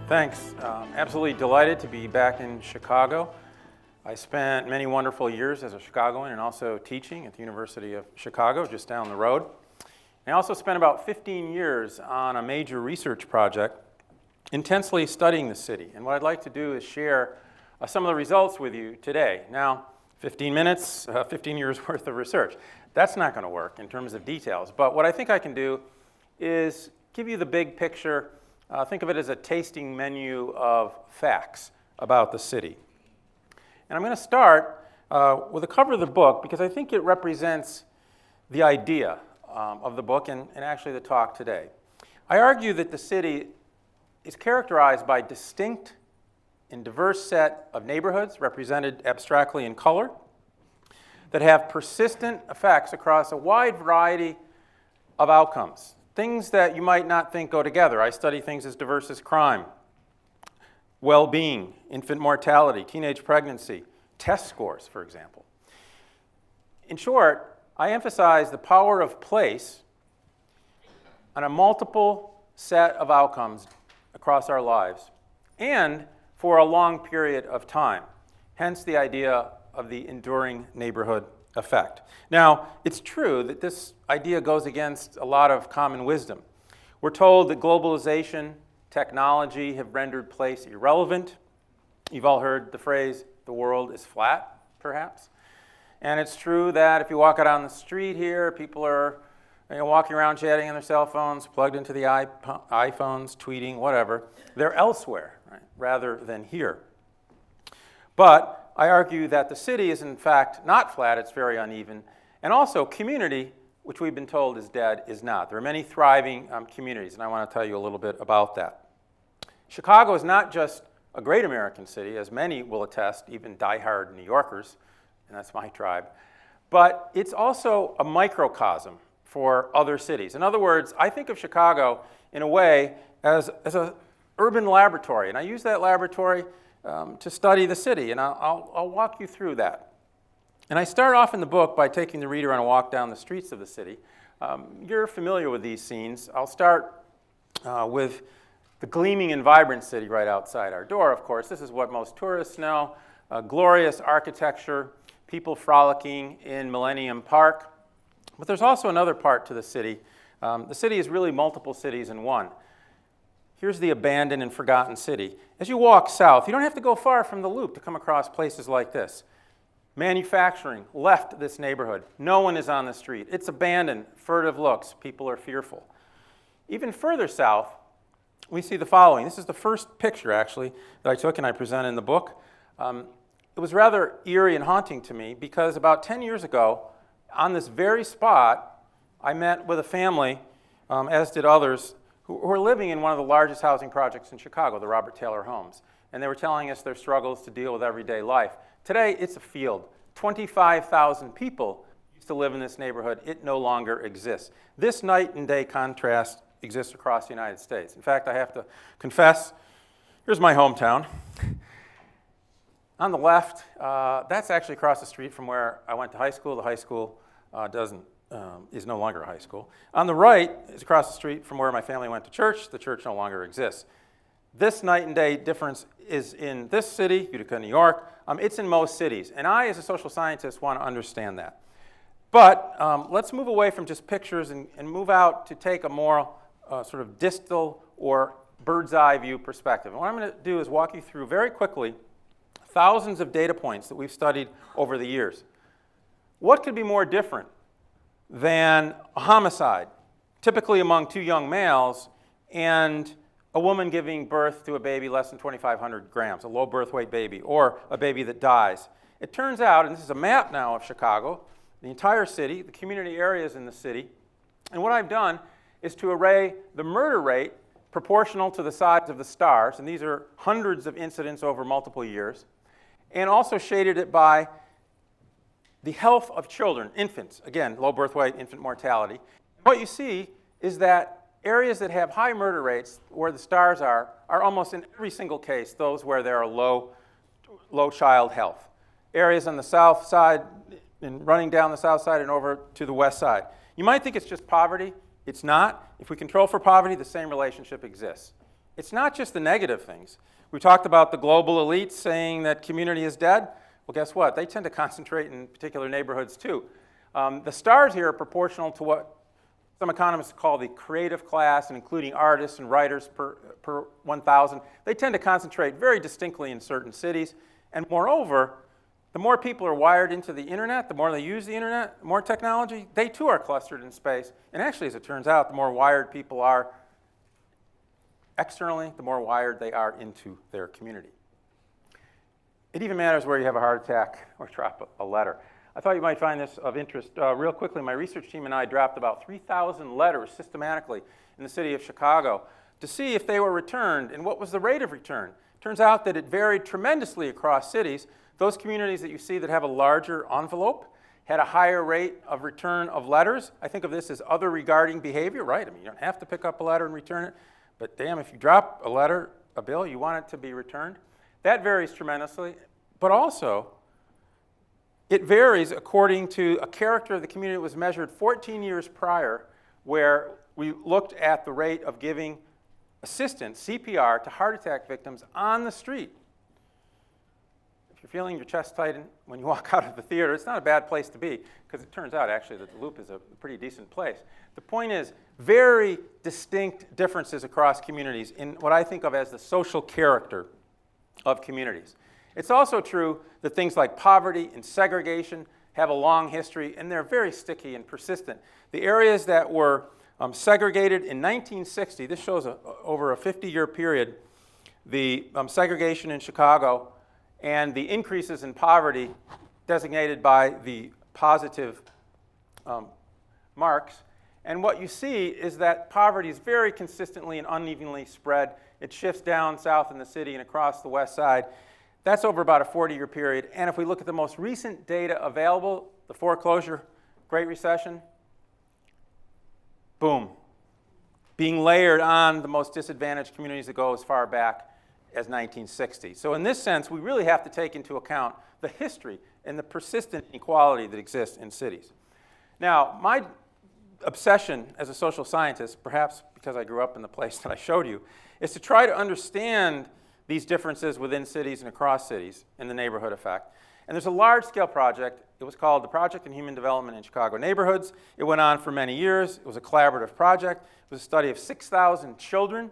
Thanks. Absolutely delighted to be back in Chicago. I spent many wonderful years as a Chicagoan and also teaching at the University of Chicago, just down the road. And I also spent about 15 years on a major research project intensely studying the city. And what I'd like to do is share some of the results with you today. Now, 15 minutes, 15 years worth of research. That's not going to work in terms of details. But what I think I can do is give you the big picture. Think of it as a tasting menu of facts about the city. And I'm going to start with the cover of the book because I think it represents the idea of the book and actually the talk today. I argue that the city is characterized by distinct and diverse set of neighborhoods represented abstractly in color that have persistent effects across a wide variety of outcomes. Things that you might not think go together. I study things as diverse as crime, well-being, infant mortality, teenage pregnancy, test scores, for example. In short, I emphasize the power of place on a multiple set of outcomes across our lives and for a long period of time, hence the idea of the enduring neighborhood effect. Now, it's true that this idea goes against a lot of common wisdom. We're told that globalization, technology have rendered place irrelevant. You've all heard the phrase, the world is flat, perhaps. And it's true that if you walk out on the street here, people are walking around chatting on their cell phones, plugged into the iPhones, tweeting, whatever. They're elsewhere, right, rather than here. But I argue that the city is in fact not flat, it's very uneven. And also community, which we've been told is dead, is not. There are many thriving communities, and I want to tell you a little bit about that. Chicago is not just a great American city, as many will attest, even diehard New Yorkers, and that's my tribe, but it's also a microcosm for other cities. In other words, I think of Chicago in a way as an urban laboratory, and I use that laboratory to study the city, and I'll walk you through that. And I start off in the book by taking the reader on a walk down the streets of the city. You're familiar with these scenes. I'll start with the gleaming and vibrant city right outside our door, of course. This is what most tourists know. Glorious architecture, people frolicking in Millennium Park. But there's also another part to the city. The city is really multiple cities in one. Here's the abandoned and forgotten city. As you walk south, you don't have to go far from the Loop to come across places like this. Manufacturing left this neighborhood. No one is on the street. It's abandoned, furtive looks. People are fearful. Even further south, we see the following. This is the first picture, actually, that I took and I present in the book. It was rather eerie and haunting to me because about 10 years ago, on this very spot, I met with a family, as did others, who are living in one of the largest housing projects in Chicago, the Robert Taylor homes. And they were telling us their struggles to deal with everyday life. Today, it's a field. 25,000 people used to live in this neighborhood. It no longer exists. This night and day contrast exists across the United States. In fact, I have to confess, here's my hometown. On the left, that's actually across the street from where I went to high school. The high school is no longer a high school. On the right is across the street from where my family went to church. The church no longer exists. This night and day difference is in this city, Utica, New York. It's in most cities. And I, as a social scientist, want to understand that. But let's move away from just pictures and move out to take a more sort of distal or bird's eye view perspective. And what I'm going to do is walk you through very quickly thousands of data points that we've studied over the years. What could be more different than a homicide, typically among two young males, and a woman giving birth to a baby less than 2,500 grams, a low birth weight baby, or a baby that dies? It turns out, and this is a map now of Chicago, the entire city, the community areas in the city, and what I've done is to array the murder rate proportional to the size of the stars, and these are hundreds of incidents over multiple years, and also shaded it by the health of children, infants, again, low birth weight, infant mortality. What you see is that areas that have high murder rates, where the stars are almost in every single case those where there are low child health. Areas on the south side, and running down the south side and over to the west side. You might think it's just poverty. It's not. If we control for poverty, the same relationship exists. it's not just the negative things. We talked about the global elites saying that community is dead. Well, guess what? They tend to concentrate in particular neighborhoods too. The stars here are proportional to what some economists call the creative class, and including artists and writers per 1,000. They tend to concentrate very distinctly in certain cities. And moreover, the more people are wired into the internet, the more they use the internet, more technology, they too are clustered in space. And actually, as it turns out, the more wired people are externally, the more wired they are into their community. It even matters where you have a heart attack or drop a letter. I thought you might find this of interest. Real quickly, my research team and I dropped about 3,000 letters systematically in the city of Chicago to see if they were returned and what was the rate of return. Turns out that it varied tremendously across cities. Those communities that you see that have a larger envelope had a higher rate of return of letters. I think of this as other regarding behavior, right? I mean, you don't have to pick up a letter and return it, but damn, if you drop a letter, a bill, you want it to be returned. That varies tremendously, but also it varies according to a character of the community that was measured 14 years prior, where we looked at the rate of giving assistance, CPR, to heart attack victims on the street. If you're feeling your chest tighten when you walk out of the theater, it's not a bad place to be, because it turns out actually that the Loop is a pretty decent place. The point is, very distinct differences across communities in what I think of as the social character of communities. It's also true that things like poverty and segregation have a long history, and they're very sticky and persistent. The areas that were segregated in 1960, this shows over a 50-year period, the segregation in Chicago and the increases in poverty designated by the positive marks. And what you see is that poverty is very consistently and unevenly spread. It shifts down south in the city and across the west side. That's over about a 40-year period. And if we look at the most recent data available, the foreclosure, Great Recession, boom, being layered on the most disadvantaged communities that go as far back as 1960. So in this sense, we really have to take into account the history and the persistent inequality that exists in cities. Now, my obsession as a social scientist, perhaps because I grew up in the place that I showed you, is to try to understand these differences within cities and across cities in the neighborhood effect. And there's a large-scale project. It was called the Project on Human Development in Chicago Neighborhoods. It went on for many years. It was a collaborative project. It was a study of 6,000 children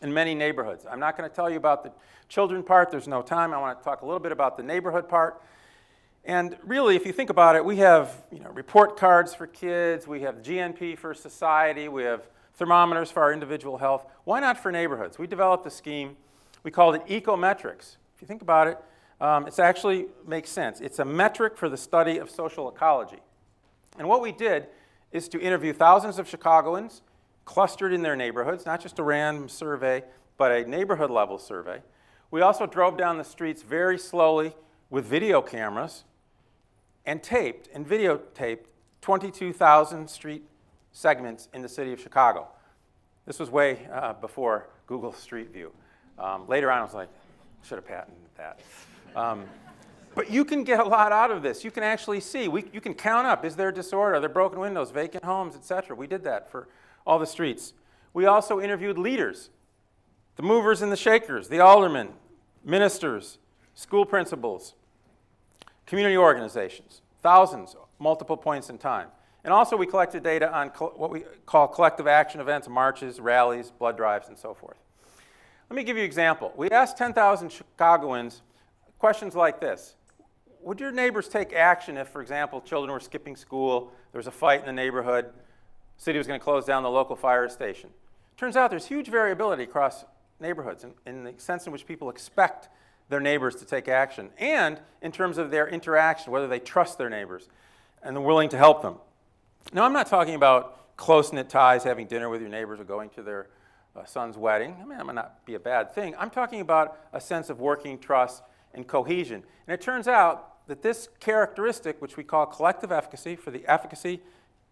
in many neighborhoods. I'm not going to tell you about the children part. There's no time. I want to talk a little bit about the neighborhood part. And really, if you think about it, we have report cards for kids. We have GNP for society. We have thermometers for our individual health. Why not for neighborhoods? We developed a scheme. We called it ecometrics. If you think about it, it actually makes sense. It's a metric for the study of social ecology. And what we did is to interview thousands of Chicagoans clustered in their neighborhoods, not just a random survey, but a neighborhood level survey. We also drove down the streets very slowly with video cameras and taped and videotaped 22,000 street segments in the city of Chicago. This was way before Google Street View. Later on, I was like, should have patented that. But you can get a lot out of this. You can actually see. You can count up. Is there disorder? Are there broken windows, vacant homes, etc.? We did that for all the streets. We also interviewed leaders, the movers and the shakers, the aldermen, ministers, school principals, community organizations, thousands, multiple points in time. And also we collected data on what we call collective action events, marches, rallies, blood drives, and so forth. Let me give you an example. We asked 10,000 Chicagoans questions like this. Would your neighbors take action if, for example, children were skipping school, there was a fight in the neighborhood, the city was going to close down the local fire station? Turns out there's huge variability across neighborhoods in the sense in which people expect their neighbors to take action, and in terms of their interaction, whether they trust their neighbors and they're willing to help them. Now, I'm not talking about close-knit ties, having dinner with your neighbors or going to their son's wedding. I mean, that might not be a bad thing. I'm talking about a sense of working trust and cohesion. And it turns out that this characteristic, which we call collective efficacy, for the efficacy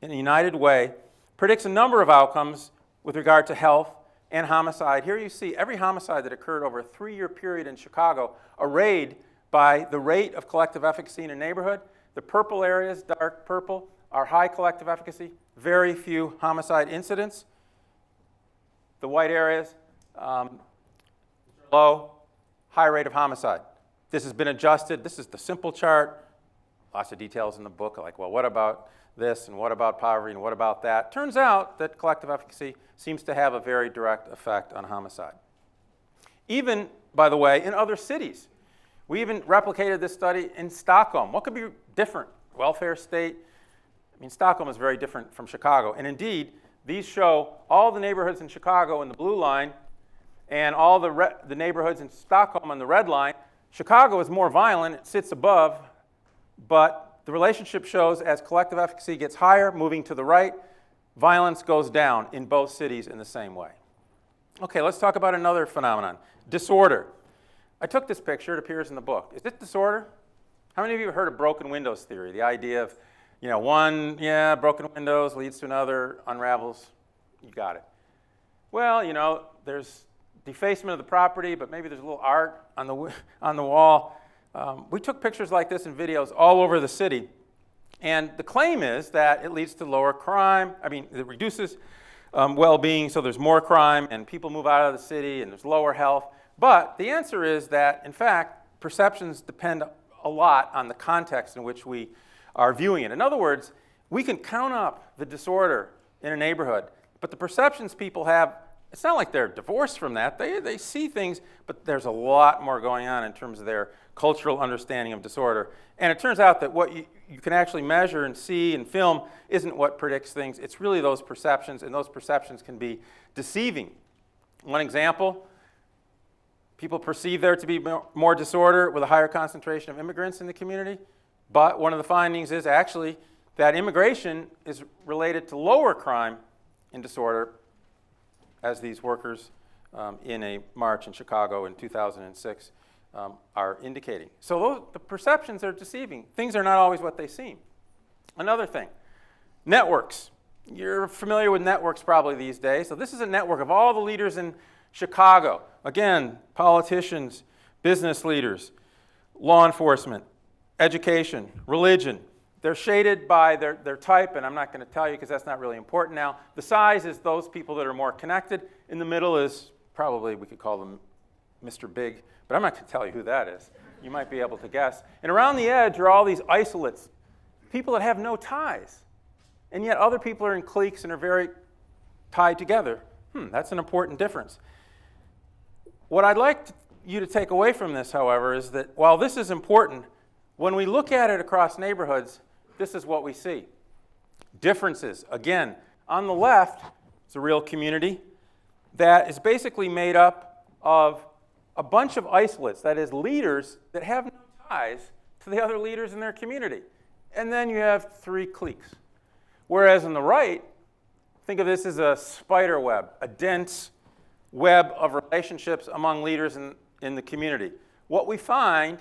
in a united way, predicts a number of outcomes with regard to health and homicide. Here you see every homicide that occurred over a 3-year period in Chicago arrayed by the rate of collective efficacy in a neighborhood. The purple areas, dark purple, are high collective efficacy, very few homicide incidents. The white areas, low, high rate of homicide. This has been adjusted. This is the simple chart. Lots of details in the book, like, well, what about this, and what about poverty, and what about that? Turns out that collective efficacy seems to have a very direct effect on homicide. Even, by the way, in other cities. We even replicated this study in Stockholm. What could be different? Welfare state? I mean, Stockholm is very different from Chicago. And indeed, these show all the neighborhoods in Chicago in the blue line and all the neighborhoods in Stockholm on the red line. Chicago is more violent. It sits above. But the relationship shows as collective efficacy gets higher, moving to the right, violence goes down in both cities in the same way. Okay, let's talk about another phenomenon, disorder. I took this picture. It appears in the book. Is it disorder? How many of you have heard of broken windows theory? The idea of, broken windows leads to another, unravels. You got it. Well, there's defacement of the property, but maybe there's a little art on the wall. We took pictures like this and videos all over the city. And the claim is that it leads to lower crime. It reduces well-being, so there's more crime, and people move out of the city, and there's lower health. But the answer is that, in fact, perceptions depend a lot on the context in which we are viewing it. In other words, we can count up the disorder in a neighborhood, but the perceptions people have, it's not like they're divorced from that. They see things, but there's a lot more going on in terms of their cultural understanding of disorder. And it turns out that what you can actually measure and see and film isn't what predicts things. It's really those perceptions, and those perceptions can be deceiving. One example, people perceive there to be more disorder with a higher concentration of immigrants in the community. But one of the findings is actually that immigration is related to lower crime and disorder, as these workers in a march in Chicago in 2006 are indicating. So the perceptions are deceiving. Things are not always what they seem. Another thing, networks. You're familiar with networks probably these days. So this is a network of all the leaders in Chicago. Again, politicians, business leaders, law enforcement, education, religion. They're shaded by their type, and I'm not going to tell you because that's not really important now. The size is those people that are more connected. In the middle is probably, we could call them Mr. Big, but I'm not going to tell you who that is. You might be able to guess. And around the edge are all these isolates, people that have no ties. And yet other people are in cliques and are very tied together. That's an important difference. What I'd like you to take away from this, however, is that while this is important, when we look at it across neighborhoods, this is what we see. Differences. Again, on the left, it's a real community that is basically made up of a bunch of isolates, that is, leaders that have no ties to the other leaders in their community. And then you have three cliques. Whereas on the right, think of this as a spider web, a dense web of relationships among leaders in the community. What we find,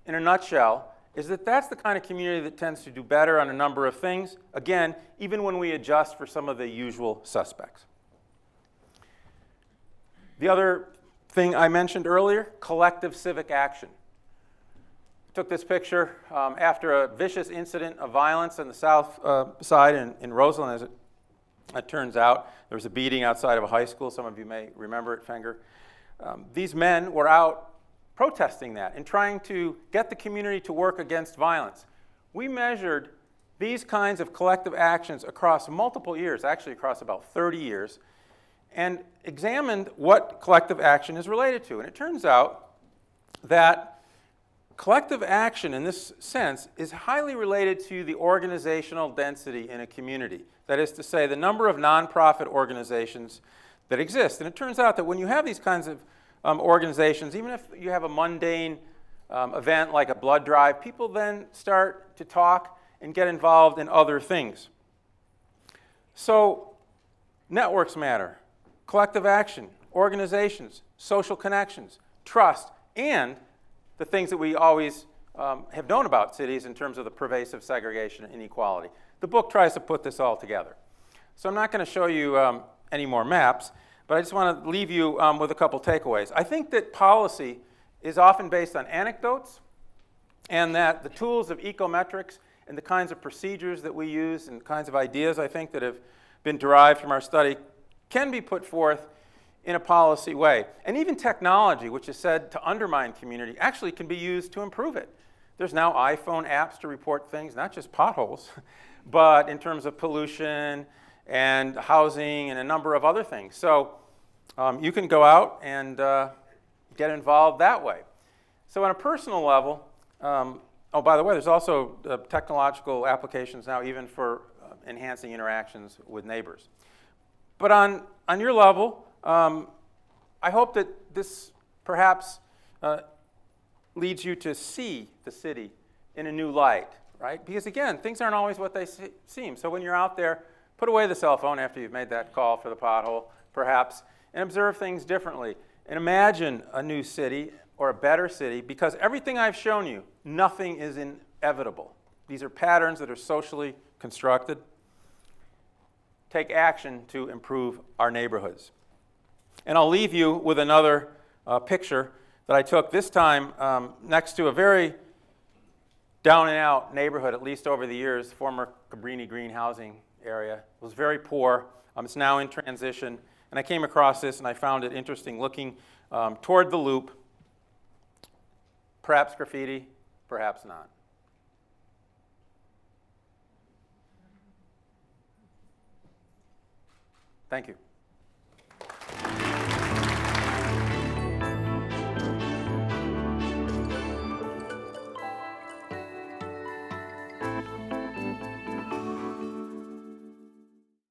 in a nutshell, is that that's the kind of community that tends to do better on a number of things, again, even when we adjust for some of the usual suspects. The other thing I mentioned earlier, collective civic action. I took this picture after a vicious incident of violence on the south side in Roseland, as it turns out. There was a beating outside of a high school. Some of you may remember it, Fenger. These men were out protesting that and trying to get the community to work against violence. We measured these kinds of collective actions across multiple years, actually across about 30 years, and examined what collective action is related to. And it turns out that collective action in this sense is highly related to the organizational density in a community. That is to say, the number of nonprofit organizations that exist. And it turns out that when you have these kinds of organizations, even if you have a mundane event like a blood drive, people then start to talk and get involved in other things. So networks matter, collective action, organizations, social connections, trust, and the things that we always have known about cities in terms of the pervasive segregation and inequality. The book tries to put this all together. So I'm not going to show you any more maps, but I just want to leave you with a couple takeaways. I think that policy is often based on anecdotes, and that the tools of ecometrics and the kinds of procedures that we use and kinds of ideas, I think, that have been derived from our study can be put forth in a policy way. And even technology, which is said to undermine community, actually can be used to improve it. There's now iPhone apps to report things, not just potholes, but in terms of pollution and housing and a number of other things. So you can go out and get involved that way. So on a personal level, oh, by the way, there's also technological applications now even for enhancing interactions with neighbors. But on your level, I hope that this perhaps leads you to see the city in a new light, right? Because again, things aren't always what they seem. So when you're out there, put away the cell phone after you've made that call for the pothole, perhaps, and observe things differently. And imagine a new city or a better city, because everything I've shown you, nothing is inevitable. These are patterns that are socially constructed. Take action to improve our neighborhoods. And I'll leave you with another picture that I took, this time next to a very down and out neighborhood, at least over the years, former Cabrini Green housing area. It was very poor. It's now in transition. And I came across this and I found it interesting, looking toward the loop. Perhaps graffiti, perhaps not. Thank you.